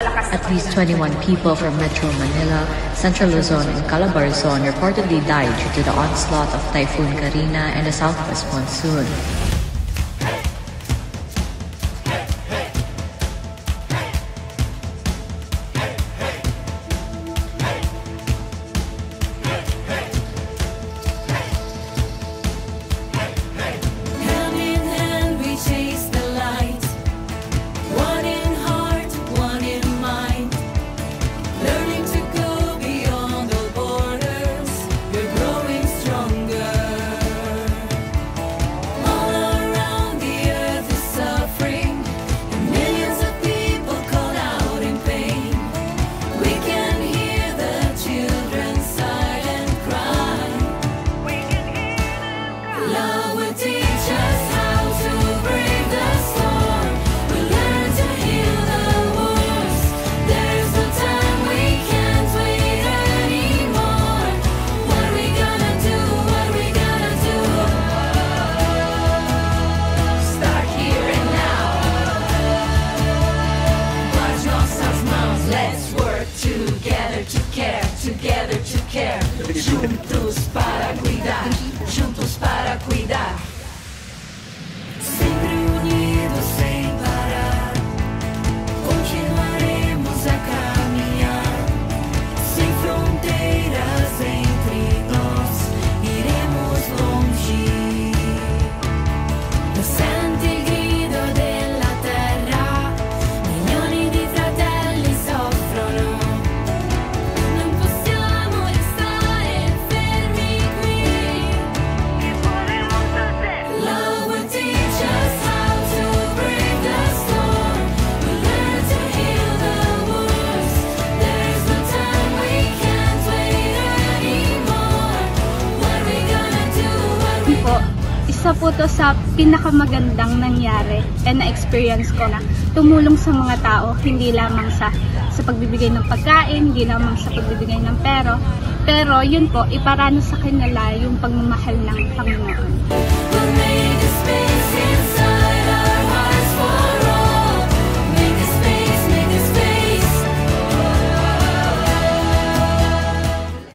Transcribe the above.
At least 21 people from Metro Manila, Central Luzon, and Calabarzon reportedly died due to the onslaught of Typhoon Karina and the southwest monsoon. Juntos para cuidar, juntos para cuidar. Sempre unidos sem parar, continuaremos a caminhar. Sem fronteiras entre nós, iremos longe. Lo senti il grido della terra, milioni di fratelli soffrono. Isa po to sa pinakamagandang nangyari and na-experience ko na tumulong sa mga tao, hindi lamang sa pagbibigay ng pagkain, hindi lamang sa pagbibigay ng pero yun po, iparano sa kanila yung pagmamahal ng Panginoon.